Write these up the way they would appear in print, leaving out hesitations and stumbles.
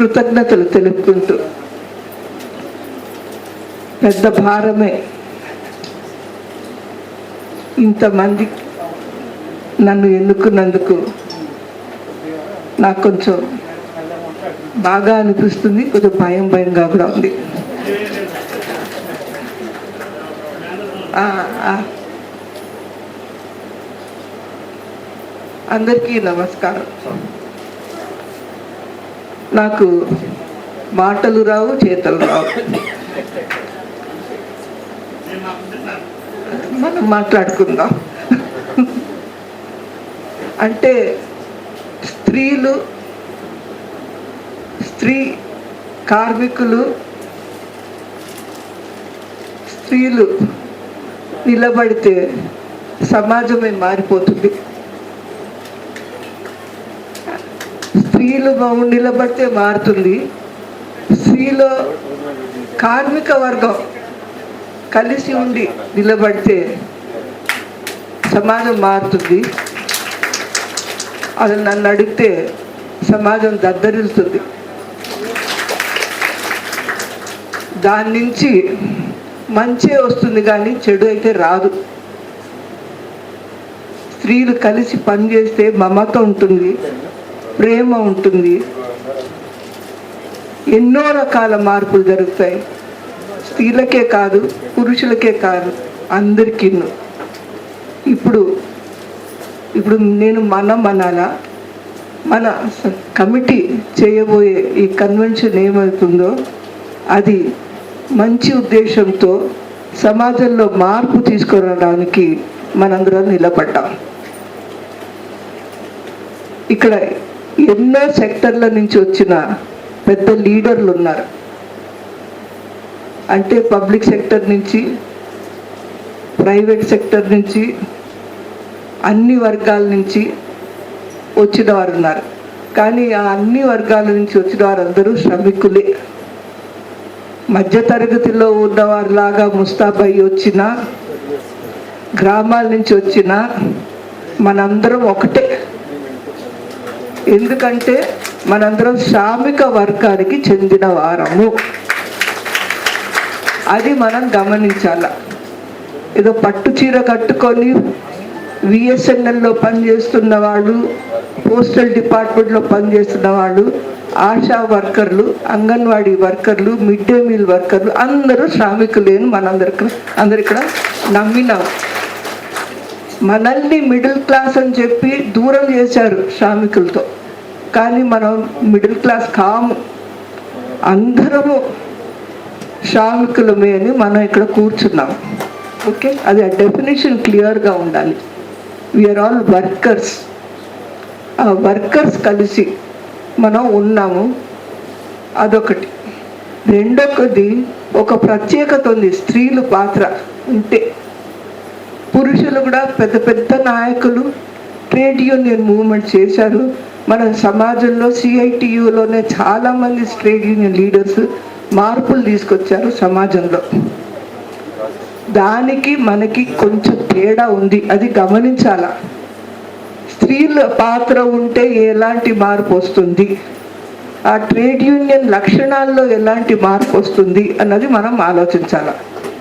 కృతజ్ఞతలు తెలుపుకుంటూ, పెద్ద భారమే ఇంతమంది నన్ను ఎన్నుకున్నందుకు నాకు కొంచెం బాగా అనిపిస్తుంది, కొంచెం భయంగా కూడా ఉంది. అందరికీ నమస్కారం. నాకు మాటలు రావు, చేతలు రావు. మనం మాట్లాడుకుందాం. అంటే స్త్రీ కార్మికులు, స్త్రీలు నిలబడితే సమాజమే మారిపోతుంది. స్త్రీలు నిలబడితే మారుతుంది. స్త్రీలో కార్మిక వర్గం కలిసి ఉండి నిలబడితే సమాజం మారుతుంది. అది నన్ను అడిగితే సమాజం దద్దరిల్లుతుంది. దాని నుంచి మంచే వస్తుంది కానీ చెడు అయితే రాదు. స్త్రీలు కలిసి పనిచేస్తే మమత ఉంటుంది, ప్రేమ ఉంటుంది, ఎన్నో రకాల మార్పులు జరుగుతాయి. స్త్రీలకే కాదు, పురుషులకే కాదు, అందరికీ. ఇప్పుడు నేను మనం అనాలా, మన కమిటీ చేయబోయే ఈ కన్వెన్షన్ ఏమవుతుందో అది మంచి ఉద్దేశంతో సమాజంలో మార్పు తీసుకురావడానికి మనందరం నిలబడ్డాం. ఇక్కడ ఎన్నో సెక్టర్ల నుంచి వచ్చిన పెద్ద లీడర్లు ఉన్నారు. అంటే పబ్లిక్ సెక్టర్ నుంచి, ప్రైవేట్ సెక్టర్ నుంచి, అన్ని వర్గాల నుంచి వచ్చిన వారు ఉన్నారు. కానీ ఆ అన్ని వర్గాల నుంచి వచ్చిన వారందరూ శ్రమికులే. మధ్యతరగతిలో ఉన్నవారిలాగా ముస్తాబై వచ్చిన, గ్రామాల నుంచి వచ్చిన మనందరం ఒకటే. ఎందుకంటే మనందరం శ్రామిక వర్గానికి చెందిన వారము. అది మనం గమనించాల. ఏదో పట్టు చీర కట్టుకొని విఎస్ఎన్ఎల్లో పనిచేస్తున్న వాళ్ళు, పోస్టల్ డిపార్ట్మెంట్లో పనిచేస్తున్న వాళ్ళు, ఆశా వర్కర్లు, అంగన్వాడీ వర్కర్లు, మిడ్ డే మీల్ వర్కర్లు అందరూ శ్రామికులేని అందరు ఇక్కడ నమ్మినాం. మనల్ని మిడిల్ క్లాస్ అని చెప్పి దూరం చేశారు శ్రామికులతో. కానీ మనం మిడిల్ క్లాస్ కాము, అందరము శ్రామికులమే అని మనం ఇక్కడ కూర్చున్నాం. ఓకే, అది ఆ డెఫినేషన్ క్లియర్గా ఉండాలి. We are all workers. ఆ వర్కర్స్ కలిసి మనం ఉన్నాము. అదొకటి. రెండొకటి, ఒక ప్రత్యేకత ఉంది స్త్రీల పాత్ర ఉంటే. పురుషులు కూడా పెద్ద పెద్ద నాయకులు ట్రేడ్ యూనియన్ మూవ్మెంట్ చేశారు. మన సమాజంలో సిఐటియులోనే చాలామంది ట్రేడ్ యూనియన్ లీడర్స్ మార్పులు తీసుకొచ్చారు సమాజంలో. దానికి మనకి కొంచెం తేడా ఉంది, అది గమనించాల. స్త్రీల పాత్ర ఉంటే ఎలాంటి మార్పు వస్తుంది, ఆ ట్రేడ్ యూనియన్ లక్షణాల్లో ఎలాంటి మార్పు వస్తుంది అన్నది మనం ఆలోచించాల.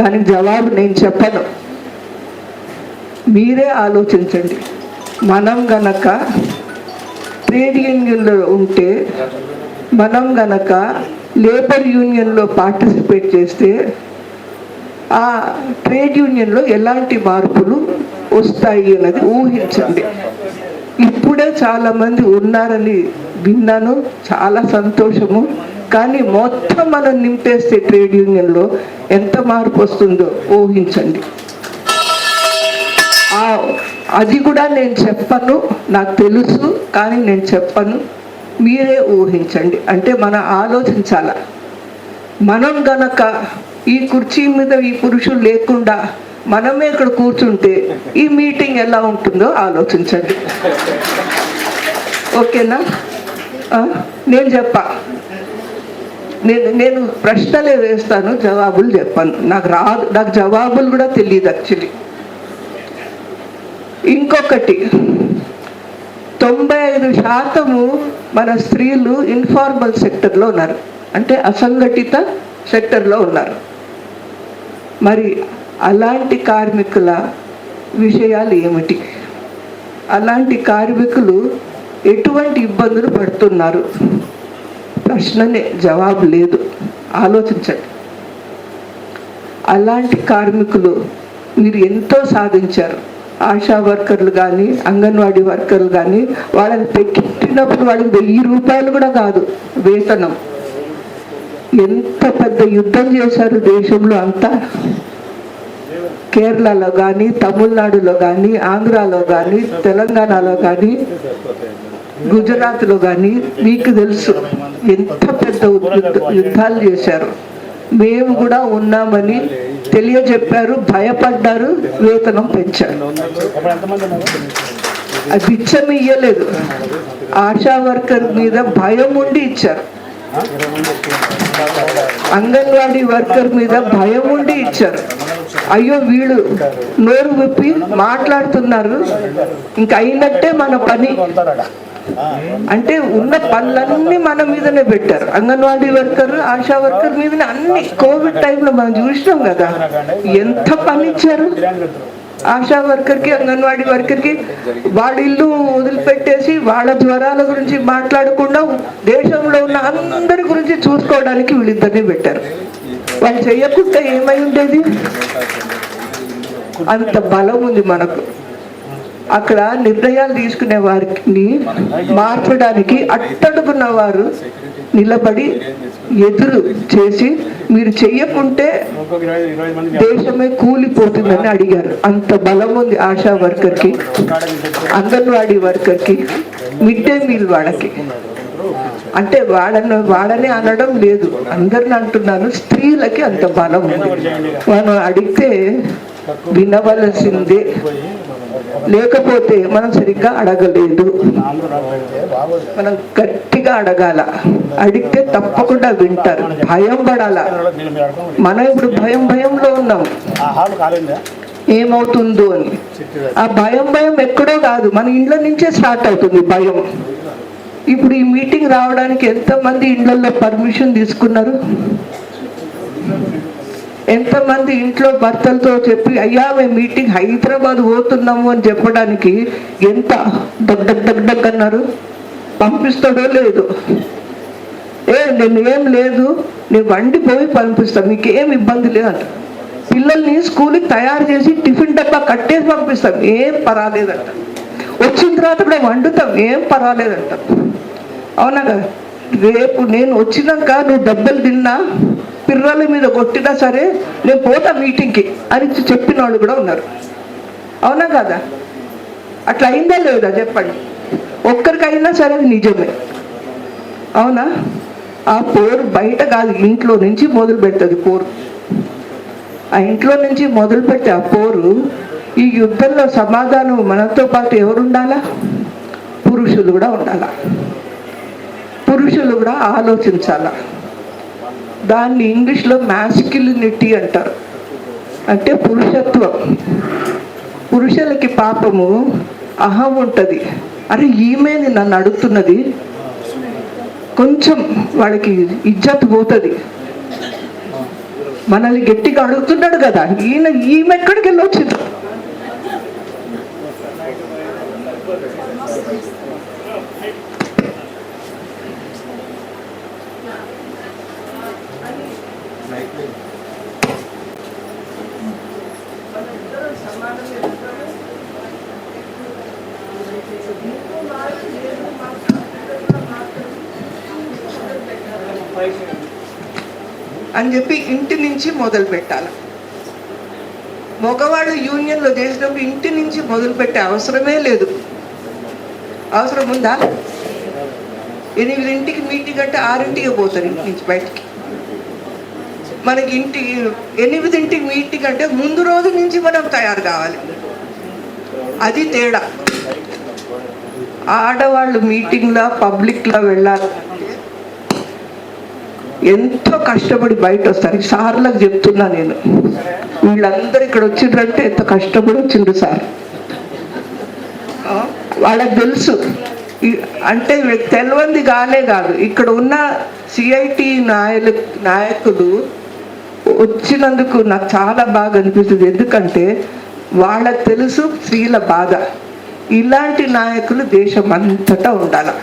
దానికి జవాబు నేను చెప్పను, మీరే ఆలోచించండి. మనం గనక ట్రేడ్ యూనియన్లో ఉంటే, మనం గనక లేబర్ యూనియన్లో పార్టిసిపేట్ చేస్తే ఆ ట్రేడ్ యూనియన్లో ఎలాంటి మార్పులు వస్తాయి అన్నది ఊహించండి. ఇప్పుడే చాలామంది ఉన్నారని విన్నాను, చాలా సంతోషము. కానీ మొత్తం మనం నింపేస్తే ట్రేడ్ యూనియన్లో ఎంత మార్పు వస్తుందో ఊహించండి. అది కూడా నేను చెప్పను, నాకు తెలుసు, కానీ నేను చెప్పను, మీరే ఊహించండి. అంటే మనం ఆలోచించాల. మనం గనక ఈ కుర్చీ మీద ఈ పురుషులు లేకుండా మనమే ఇక్కడ కూర్చుంటే ఈ మీటింగ్ ఎలా ఉంటుందో ఆలోచించండి. ఓకేనా? నేను నేను ప్రశ్నలే వేస్తాను, జవాబులు చెప్పాను. నాకు జవాబులు కూడా తెలియదు యాక్చువల్లీ. ఇంకొకటి, 95% మన స్త్రీలు ఇన్ఫార్మల్ సెక్టర్లో ఉన్నారు, అంటే అసంఘటిత సెక్టర్లో ఉన్నారు. మరి అలాంటి కార్మికుల విషయాలు ఏమిటి? అలాంటి కార్మికులు ఎటువంటి ఇబ్బందులు పడుతున్నారు? ప్రశ్ననే, జవాబు లేదు. ఆలోచించండి. అలాంటి కార్మికులు మీరు ఎంతో సాధించారు. ఆశా వర్కర్లు కానీ, అంగన్వాడీ వర్కర్లు కానీ, వాళ్ళని పెట్టినప్పుడు వాళ్ళకి 1000 రూపాయలు కూడా కాదు వేతనం. ఎంత పెద్ద యుద్ధం చేశారు దేశంలో అంతా. కేరళలో కానీ, తమిళనాడులో కానీ, ఆంధ్రాలో కానీ, తెలంగాణలో కానీ, గుజరాత్లో కానీ మీకు తెలుసు ఎంత పెద్ద యుద్ధాలు చేశారు. మేము కూడా ఉన్నామని తెలియజెప్పారు, భయపడ్డారు, వేతనం పెంచారు. అది బిచ్చం ఇయ్యలేదు, ఆశా వర్కర్ మీద భయం ఉండి ఇచ్చారు. అంగన్వాడీ వర్కర్ మీద భయం ఉండి ఇచ్చారు. అయ్యో వీళ్ళు నోరు విప్పి మాట్లాడుతున్నారు, ఇంక అయినట్టే మన పని అంటే ఉన్న పనులన్నీ మన మీదనే పెట్టారు. అంగన్వాడీ వర్కర్, ఆశా వర్కర్ మీదనే అన్ని. కోవిడ్ టైంలో మనం చూసినాం కదా ఎంత పని ఇచ్చారు. ఆశా వర్కర్కి, అంగన్వాడీ వర్కర్కి వాళ్ళ ఇల్లు వదిలిపెట్టేసి వాళ్ళ జ్వరాల గురించి మాట్లాడకుండా దేశంలో ఉన్న అందరి గురించి చూసుకోవడానికి వీళ్ళిద్దరిని పెట్టారు. వాళ్ళు చేయకుండా ఏమై ఉండేది? అంత బలం ఉంది మనకు. అక్కడ నిర్ణయాలు తీసుకునే వారిని మార్చడానికి అట్టడుగున్న వారు నిలబడి ఎదురు చేసి మీరు చెయ్యకుంటే దేశమే కూలిపోతుందని అడిగారు. అంత బలం ఉంది ఆశా వర్కర్కి, అంగన్వాడీ వర్కర్కి, మిడ్ డే మీల్ వాళ్ళకి. అంటే వాడనే అనడం లేదు, అందరిని అంటున్నాను. స్త్రీలకి అంత బలం ఉంది. మనం అడిగితే వినవలసిందే, లేకపోతే మనం సరిగ్గా అడగలేదు. మనం గట్టిగా అడగాల, అడిగితే తప్పకుండా వింటారు. భయం పడాల. మనం ఇప్పుడు భయంలో ఉన్నాం ఏమవుతుందో అని. ఆ భయం ఎక్కడో కాదు, మన ఇంట్లో నుంచే స్టార్ట్ అవుతుంది భయం. ఇప్పుడు ఈ మీటింగ్ రావడానికి ఎంతమంది ఇళ్లలో పర్మిషన్ తీసుకున్నారు? ఎంతమంది ఇంట్లో భర్తలతో చెప్పి అయ్యా మేము మీటింగ్ హైదరాబాద్ పోతున్నాము అని చెప్పడానికి ఎంత దగ్గర అన్నారు? పంపిస్తాడో లేదు? నేను ఏం లేదు, నేను వండిపోయి పంపిస్తాను, మీకేం ఇబ్బంది లేదంట. పిల్లల్ని స్కూల్కి తయారు చేసి టిఫిన్ డబ్బా కట్టేసి పంపిస్తాం, ఏం పర్వాలేదంట. వచ్చిన తర్వాత కూడా వండుతాం, ఏం పర్వాలేదంట. అవునా కదా? రేపు నేను వచ్చినాక నువ్వు దెబ్బలు తిన్నా, పిర్రల మీద కొట్టినా సరే నేను పోతా మీటింగ్కి అని చెప్పిన వాళ్ళు కూడా ఉన్నారు. అవునా కదా? అట్లా అయిందా లేదా చెప్పండి? ఒక్కరికైనా సరే నిజమే. అవునా? ఆ పోరు బయట కాదు, ఇంట్లో నుంచి మొదలు పెడుతుంది పోరు. ఆ ఇంట్లో నుంచి మొదలు పెడితే ఆ పోరు, ఈ యుద్ధంలో సమాధానం మనతో పాటు ఎవరు ఉండాలా? పురుషులు కూడా ఉండాలా. పురుషులు కూడా ఆలోచించాలా. దాన్ని ఇంగ్లీష్లో మ్యాస్క్యులినిటీ అంటారు, అంటే పురుషత్వం. పురుషులకి పాపము అహం ఉంటుంది. అరే ఈమెని నన్ను అడుగుతున్నది, కొంచెం వాళ్ళకి ఇజ్జత్ పోతుంది. మనల్ని గట్టిగా అడుగుతున్నాడు కదా, ఈమె ఎక్కడికి వెళ్ళొచ్చింది? అని చెప్పి ఇంటి నుంచి మొదలు పెట్టాలి. మగవాళ్ళు యూనియన్లో చేసినప్పుడు ఇంటి నుంచి మొదలు పెట్టే అవసరమే లేదు. అవసరం ఉందా? 8ంటికి మీటింగ్ అంటే 6ంటికి పోతారు ఇంటి నుంచి బయటికి. మనకి 8ంటికి మీటింగ్ అంటే ముందు రోజు నుంచి మనం తయారు కావాలి. అది తేడా. ఆడవాళ్ళు మీటింగ్లో పబ్లిక్లో వెళ్ళాలి, ఎంతో కష్టపడి బయట వస్తారు. సార్లకు చెప్తున్నా నేను, వీళ్ళందరూ ఇక్కడ వచ్చిండ్రంటే ఎంత కష్టపడి వచ్చిండ్రు సార్. వాళ్ళకి తెలుసు. అంటే తెలియంది కానే కాదు, ఇక్కడ ఉన్న సిఐటి నాయకులు వచ్చినందుకు నాకు చాలా బాగా అనిపిస్తుంది. ఎందుకంటే వాళ్ళకి తెలుసు స్త్రీల బాధ. ఇలాంటి నాయకులు దేశం అంతటా ఉండాలి,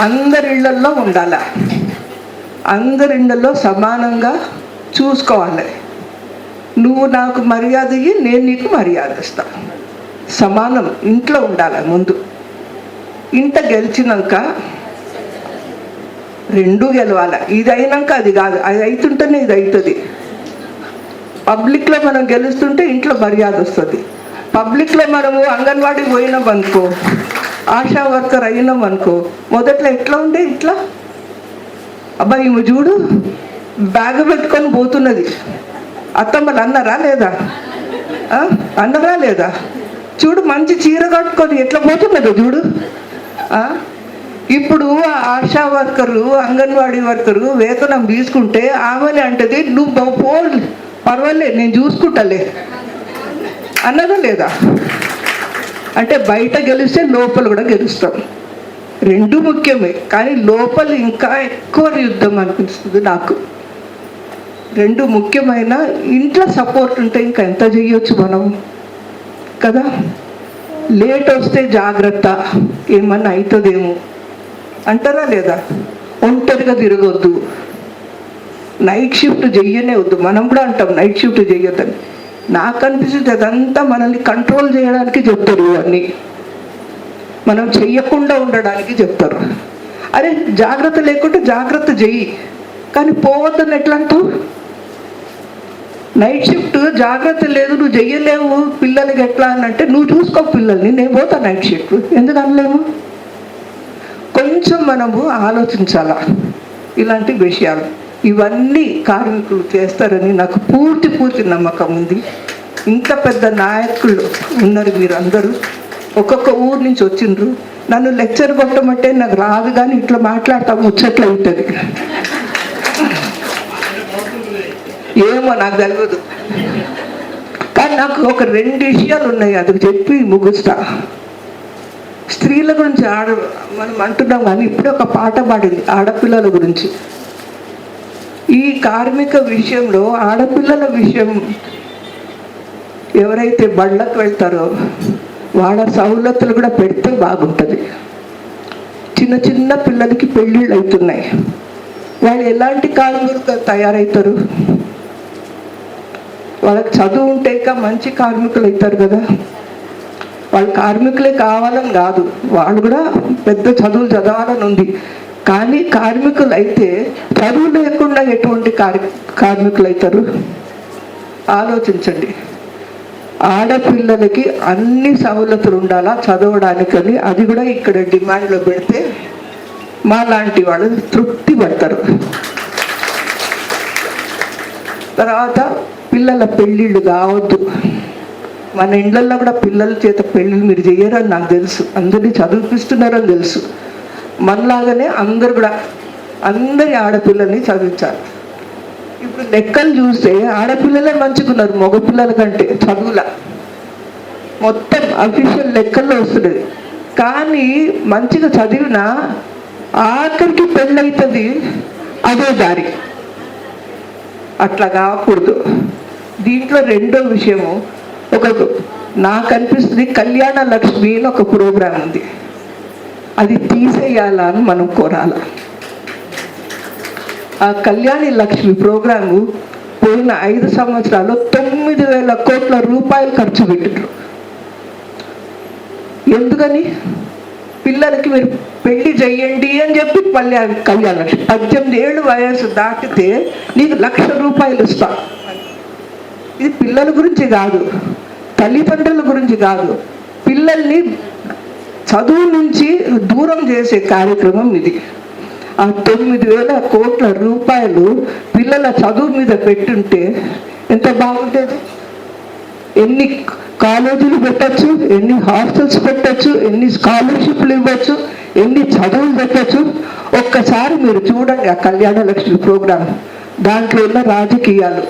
అందరిళ్లల్లో ఉండాలి, అందరిళ్లలో సమానంగా చూసుకోవాలి. నువ్వు నాకు మర్యాద ఇయ్యి, నేను నీకు మర్యాద ఇస్తా. సమానం ఇంట్లో ఉండాలి. ముందు ఇంట గెలిచినాక రెండూ గెలవాలి. ఇది అయినాక అది కాదు, అది అవుతుంటేనే ఇది అవుతుంది. పబ్లిక్లో మనం గెలుస్తుంటే ఇంట్లో మర్యాద వస్తుంది. పబ్లిక్లో మనము అంగన్వాడీకి పోయినాం అనుకో, ఆశా వర్కర్ అయినాం అనుకో, మొదట్లో ఎట్లా ఉండే, ఇట్లా అబ్బాయి ఈమె చూడు బ్యాగ్ పెట్టుకొని పోతున్నది, అత్తమ్మలు అన్నారా లేదా, అన్నారా లేదా, చూడు మంచి చీర కట్టుకొని ఎట్లా పోతున్నదో చూడు. ఇప్పుడు ఆశా వర్కరు అంగన్వాడీ వర్కరు వేతనం తీసుకుంటే ఆమెనే అంటది, నువ్వు పో పర్వాలేదు నేను చూసుకుంటాలే అన్నదా లేదా. అంటే బయట గెలిస్తే లోపల కూడా గెలుస్తాం, రెండు ముఖ్యమే. కానీ లోపల ఇంకా ఎక్కువ యుద్ధం అనిపిస్తుంది నాకు. రెండు ముఖ్యమైన. ఇంట్లో సపోర్ట్ ఉంటే ఇంకా ఎంత చేయొచ్చు మనం కదా. లేట్ వస్తే జాగ్రత్త, ఏమన్నా అవుతుందేమో అంటారా లేదా. ఒంటరిగా తిరగొద్దు, నైట్ షిఫ్ట్ చెయ్యనే వద్దు. మనం కూడా అంటాం నైట్ షిఫ్ట్ చెయ్యొద్దని. నాకు అనిపిస్తుంది అదంతా మనల్ని కంట్రోల్ చేయడానికి చెప్తారు, ఇవన్నీ మనం చెయ్యకుండా ఉండడానికి చెప్తారు. అరే జాగ్రత్త లేకుంటే జాగ్రత్త చెయ్యి, కానీ పోవద్దని ఎట్లా అంటావు. నైట్ షిఫ్ట్ జాగ్రత్త లేదు, నువ్వు చెయ్యలేవు పిల్లలకి ఎట్లా అని అంటే, నువ్వు చూసుకో పిల్లల్ని, నేను పోతా నైట్ షిఫ్ట్ ఎందుకు అనలేము. కొంచెం మనము ఆలోచించాలా ఇలాంటి విషయాలు. ఇవన్నీ కార్మికులు చేస్తారని నాకు పూర్తి నమ్మకం ఉంది. ఇంత పెద్ద నాయకులు ఉన్నారు మీరు అందరూ, ఒక్కొక్క ఊరు నుంచి వచ్చిండ్రు. నన్ను లెక్చర్ కొట్టమంటే నాకు రాదు, కానీ ఇట్లా మాట్లాడతా ముచ్చట్లు అవుతుంది. ఏమో నాకు తెలియదు, కానీ నాకు ఒక 2 విషయాలు ఉన్నాయి, అది చెప్పి ముగుస్తా. స్త్రీల గురించి మనం అంటున్నాం, కానీ ఇప్పుడే ఒక పాట పాడింది ఆడపిల్లల గురించి. ఈ కార్మిక విషయంలో ఆడపిల్లల విషయం, ఎవరైతే బళ్ళకు వెళ్తారో వాళ్ళ సౌలతులు కూడా పెడితే బాగుంటుంది. చిన్న పిల్లలకి పెళ్ళిళ్ళు అవుతున్నాయి, వాళ్ళు ఎలాంటి కార్మికులు తయారవుతారు. వాళ్ళకి చదువు ఉంటే ఇంకా మంచి కార్మికులు అవుతారు కదా. వాళ్ళు కార్మికులే కావాలని కాదు, వాళ్ళు కూడా పెద్ద చదువులు చదవాలని ఉంది. కానీ కార్మికులు అయితే చదువు లేకుండా ఎటువంటి కార్మికులు అవుతారు ఆలోచించండి. ఆడపిల్లలకి అన్ని సవలతులు ఉండాలా చదవడానికని, అది కూడా ఇక్కడ డిమాండ్లో పెడితే మా లాంటి వాళ్ళు తృప్తి పడతారు. తర్వాత పిల్లల పెళ్ళిళ్ళు కావద్దు. మన ఇండ్లల్లో కూడా పిల్లల చేత పెళ్ళిళ్ళు మీరు చేయరని నాకు తెలుసు, అందరినీ చదివిపిస్తున్నారని తెలుసు. మనలాగానే అందరు కూడా అందరి ఆడపిల్లల్ని చదివించాలి. ఇప్పుడు లెక్కలు చూస్తే ఆడపిల్లలే మంచుకున్నారు మగపిల్లల కంటే చదువుల, మొత్తం అఫీషియల్ లెక్కల్లో వస్తున్నది. కానీ మంచిగా చదివిన ఆఖరికి పెళ్ళవుతుంది అదే దారి, అట్లా కాకూడదు. దీంట్లో రెండో విషయము, నాకు అనిపిస్తుంది కళ్యాణ లక్ష్మి అని ఒక ప్రోగ్రాం ఉంది, అది తీసేయాలా అని మనం కోరాలి. ఆ కళ్యాణి లక్ష్మి ప్రోగ్రాము పోయిన 5 సంవత్సరాలు 9,000 కోట్ల రూపాయలు ఖర్చు పెట్టిండ్రు. ఎందుకని? పిల్లలకి మీరు పెళ్లి చెయ్యండి అని చెప్పి కళ్యాణ లక్ష్మి 18 ఏళ్ళు వయసు దాటితే నీకు 1,00,000 రూపాయలు ఇస్తా. ఇది పిల్లల గురించి కాదు, తల్లిదండ్రుల గురించి కాదు, పిల్లల్ని చదువు నుంచి దూరం చేసే కార్యక్రమం ఇది. ఆ 9,000 కోట్ల రూపాయలు పిల్లల చదువు మీద పెట్టుంటే ఎంత బాగుంటుంది. ఎన్ని కాలేజీలు పెట్టచ్చు, ఎన్ని హాస్టల్స్ పెట్టచ్చు, ఎన్ని స్కాలర్షిప్లు ఇవ్వచ్చు, ఎన్ని చదువులు పెట్టచ్చు. ఒక్కసారి మీరు చూడండి ఆ కళ్యాణ లక్ష్మి ప్రోగ్రాం, దాంట్లో ఉన్న రాజకీయాలు,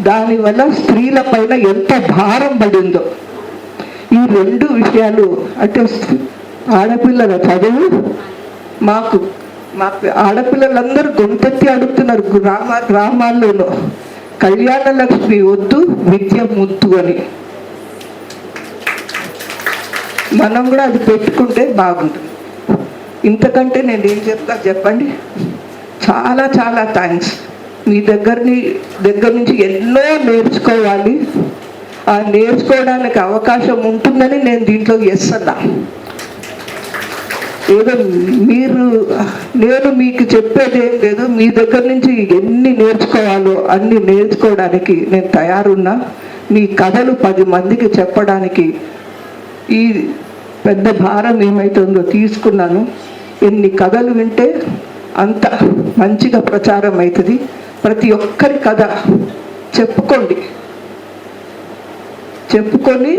దానివల్ల స్త్రీల పైన ఎంత భారం పడిందో. ఈ రెండు విషయాలు అంటే ఆడపిల్లల చదువు మాకు ఆడపిల్లలందరూ గొంతెత్తి అడుగుతున్నారు గ్రామాల్లోనూ కళ్యాణ లక్ష్మి వద్దు విద్య ముద్దు అని. మనం కూడా అది పెట్టుకుంటే బాగుంటుంది. ఇంతకంటే నేను ఏం చెప్తా చెప్పండి. చాలా చాలా థ్యాంక్స్. మీ దగ్గర నుంచి ఎన్నో నేర్చుకోవాలి. ఆ నేర్చుకోవడానికి అవకాశం ఉంటుందని నేను దీంట్లో ఎస్ అన్నా. ఏదో నేను మీకు చెప్పేది ఏం లేదు. మీ దగ్గర నుంచి ఎన్ని నేర్చుకోవాలో అన్ని నేర్చుకోవడానికి నేను తయారున్నా. మీ కథలు 10 మందికి చెప్పడానికి ఈ పెద్ద భారం ఏమైతుందో తీసుకున్నాను. ఎన్ని కథలు వింటే అంత మంచిగా ప్రచారం అవుతుంది. ప్రతి ఒక్కరి కథ చెప్పుకొని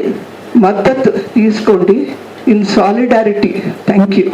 మద్దతు తీసుకోండి. In solidarity. Thank you.